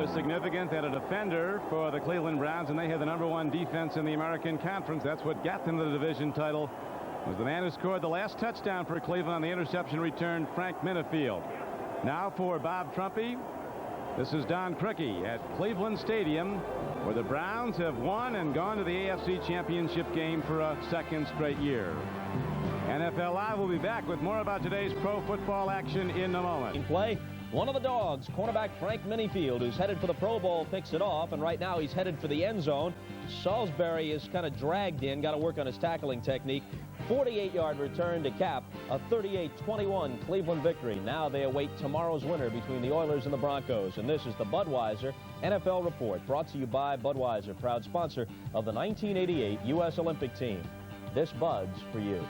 rather significant that a defender for the Cleveland Browns, and they have the #1 defense in the American Conference. That's what got them the division title. Was the man who scored the last touchdown for Cleveland on the interception return, Frank Minifield. Now for Bob Trumpy. This is Don Criqui at Cleveland Stadium, where the Browns have won and gone to the AFC Championship game for a second straight year. NFL Live will be back with more about today's pro football action in a moment. Play. One of the dogs, cornerback Frank Minifield, who's headed for the Pro Bowl, picks it off, and right now he's headed for the end zone. Salisbury is kind of dragged in, got to work on his tackling technique. 48-yard return to cap a 38-21 Cleveland victory. Now they await tomorrow's winner between the Oilers and the Broncos. And this is the Budweiser NFL Report, brought to you by Budweiser, proud sponsor of the 1988 U.S. Olympic team. This Bud's for you.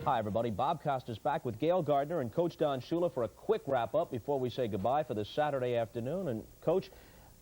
Hi, everybody. Bob Costas back with Gayle Gardner and Coach Don Shula for a quick wrap-up before we say goodbye for this Saturday afternoon. And, Coach,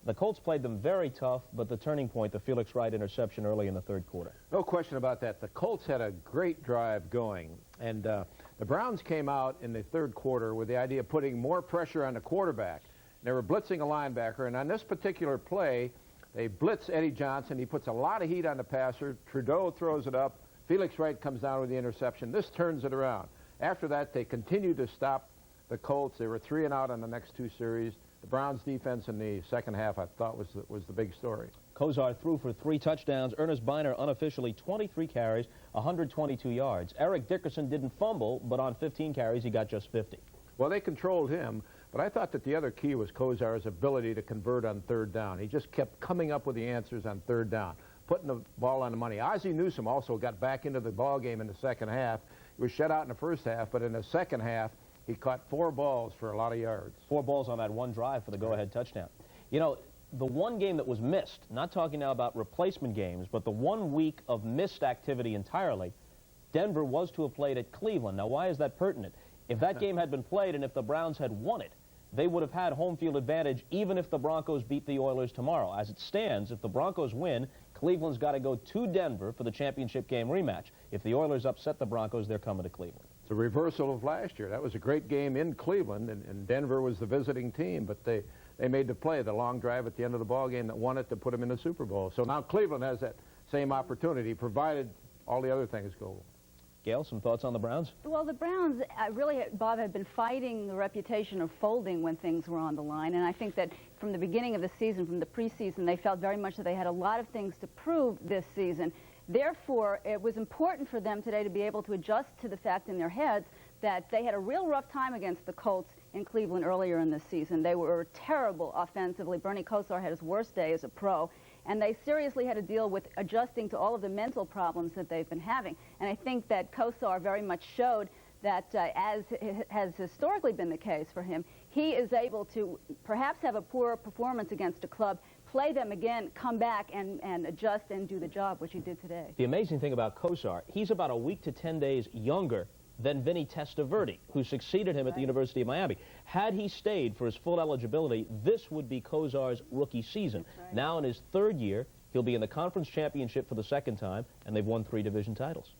the Colts played them very tough, but the turning point, the Felix Wright interception early in the third quarter. No question about that. The Colts had a great drive going, and the Browns came out in the third quarter with the idea of putting more pressure on the quarterback. They were blitzing a linebacker, and on this particular play, they blitz Eddie Johnson. He puts a lot of heat on the passer. Trudeau throws it up. Felix Wright comes down with the interception. This turns it around. After that, they continued to stop the Colts. They were 3 and out on the next two series. The Browns' defense in the second half, I thought, was the big story. Kosar threw for 3 touchdowns. Ernest Byner unofficially 23 carries, 122 yards. Eric Dickerson didn't fumble, but on 15 carries, he got just 50. Well, they controlled him, but I thought that the other key was Kosar's ability to convert on third down. He just kept coming up with the answers on third down, putting the ball on the money. Ozzie Newsome also got back into the ball game in the second half. He was shut out in the first half, but in the second half, he caught 4 balls for a lot of yards. 4 balls on that one drive for the go-ahead touchdown. You know, the one game that was missed, not talking now about replacement games, but the 1 week of missed activity entirely, Denver was to have played at Cleveland. Now, why is that pertinent? If that game had been played and if the Browns had won it, they would have had home field advantage even if the Broncos beat the Oilers tomorrow. As it stands, if the Broncos win, Cleveland's got to go to Denver for the championship game rematch. If the Oilers upset the Broncos, they're coming to Cleveland. It's a reversal of last year. That was a great game in Cleveland, and Denver was the visiting team, but they made the play, the long drive at the end of the ball game that won it to put them in the Super Bowl. So now Cleveland has that same opportunity, provided all the other things go. Gayle, some thoughts on the Browns? Well, the Browns, really, Bob, had been fighting the reputation of folding when things were on the line, and I think that from the beginning of the season, from the preseason, they felt very much that they had a lot of things to prove this season. Therefore, it was important for them today to be able to adjust to the fact in their heads that they had a real rough time against the Colts in Cleveland earlier in the season. They were terrible offensively. Bernie Kosar had his worst day as a pro, and they seriously had to deal with adjusting to all of the mental problems that they've been having. And I think that Kosar very much showed that, as has historically been the case for him, he is able to perhaps have a poor performance against a club, play them again, come back and adjust and do the job, which he did today. The amazing thing about Kosar, he's about a week to 10 days younger than Vinny Testaverde, who succeeded him at the University of Miami. Had he stayed for his full eligibility, this would be Kosar's rookie season. Right. Now in his third year, he'll be in the conference championship for the second time, and they've won 3 division titles.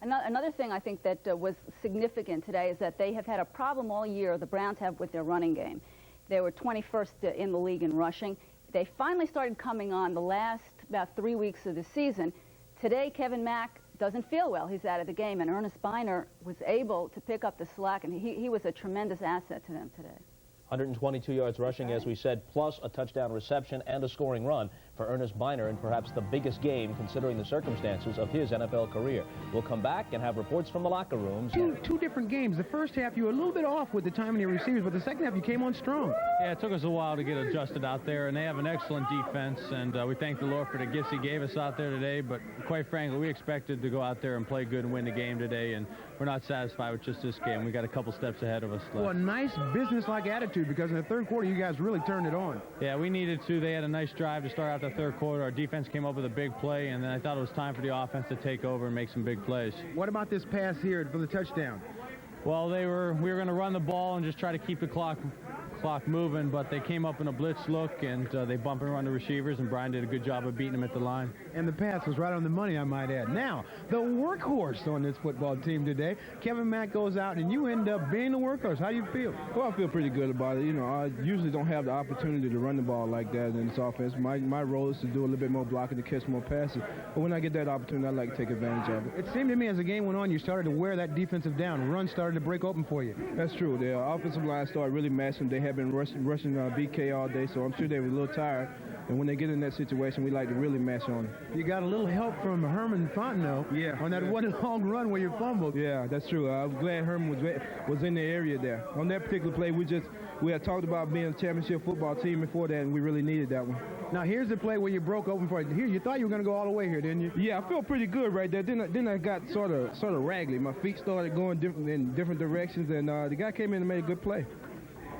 Another thing I think that was significant today is that they have had a problem all year, the Browns have, with their running game. They were 21st in the league in rushing. They finally started coming on the last about 3 weeks of the season. Today, Kevin Mack doesn't feel well. He's out of the game, and Earnest Byner was able to pick up the slack, and he was a tremendous asset to them today. 122 yards rushing, as we said, plus a touchdown reception and a scoring run for Earnest Byner in perhaps the biggest game considering the circumstances of his NFL career. We'll come back and have reports from the locker rooms. Two different games. The first half you were a little bit off with the timing of your receivers, but the second half you came on strong. Yeah, it took us a while to get adjusted out there, and they have an excellent defense, and we thank the Lord for the gifts he gave us out there today, but quite frankly, we expected to go out there and play good and win the game today, and we're not satisfied with just this game. We got a couple steps ahead of us left. Well, a nice business-like attitude, because in the third quarter you guys really turned it on. Yeah, we needed to. They had a nice drive to start out the third quarter. Our defense came up with a big play, and then I thought it was time for the offense to take over and make some big plays. What about this pass here for the touchdown? Well, we were going to run the ball and just try to keep the clock clock moving, but they came up in a blitz look, and they bump and run the receivers, and Brian did a good job of beating them at the line. And the pass was right on the money, I might add. Now, the workhorse on this football team today, Kevin Mack goes out, and you end up being the workhorse. How do you feel? Well, I feel pretty good about it. You know, I usually don't have the opportunity to run the ball like that in this offense. My role is to do a little bit more blocking, to catch more passes. But when I get that opportunity, I like to take advantage of it. It seemed to me as the game went on, you started to wear that defensive down. Runs started to break open for you. That's true. The offensive line started really matching. They have been rushing BK all day, so I'm sure they were a little tired. And when they get in that situation, we like to really match on them. You got a little help from Herman Fontenot on that one long run where you fumbled. Yeah, that's true. I'm glad Herman was in the area there. On that particular play, we had talked about being a championship football team before that, and we really needed that one. Now, here's the play where you broke open for it. Here, you thought you were going to go all the way here, didn't you? Yeah, I felt pretty good right there. Then I got sort of raggedy. My feet started going in different directions, and the guy came in and made a good play.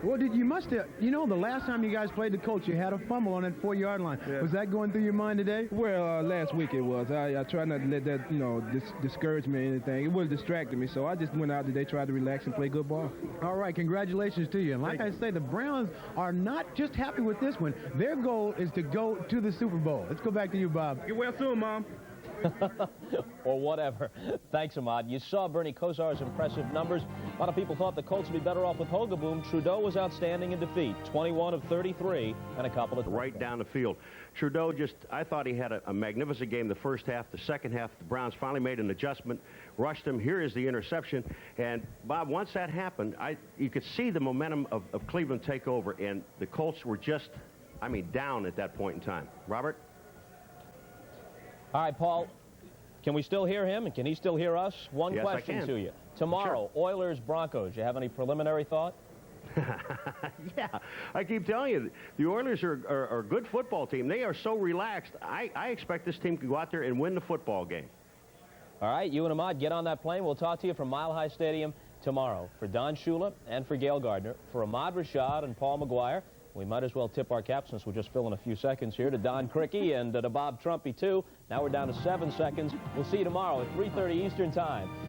Well, you must have, you know, the last time you guys played the Colts, you had a fumble on that 4-yard line. Yeah. Was that going through your mind today? Well, last week it was. I try not to let that, you know, discourage me or anything. It would have distracted me, so I just went out today, tried to relax and play good ball. All right, congratulations to you. And like I say, the Browns are not just happy with this one. Their goal is to go to the Super Bowl. Let's go back to you, Bob. Get well soon, Mom. Or whatever. Thanks, Ahmad. You saw Bernie Kosar's impressive numbers. A lot of people thought the Colts would be better off with Hogaboom. Trudeau was outstanding in defeat. 21 of 33 and a couple of... Right down the field. Trudeau I thought he had a magnificent game the first half. The second half, the Browns finally made an adjustment, rushed him. Here is the interception. And, Bob, once that happened, you could see the momentum of Cleveland take over. And the Colts were just, down at that point in time. Robert? All right, Paul, can we still hear him, and can he still hear us? One yes, question to you. Tomorrow, sure. Oilers-Broncos. You have any preliminary thought? Yeah, I keep telling you, the Oilers are a good football team. They are so relaxed. I expect this team can go out there and win the football game. All right, you and Ahmad, get on that plane. We'll talk to you from Mile High Stadium tomorrow. For Don Shula and for Gayle Gardner, for Ahmad, Rashad, and Paul Maguire, we might as well tip our cap since we'll just fill in a few seconds here to Don Criqui and to Bob Trumpy, too. Now we're down to 7 seconds. We'll see you tomorrow at 3:30 Eastern Time.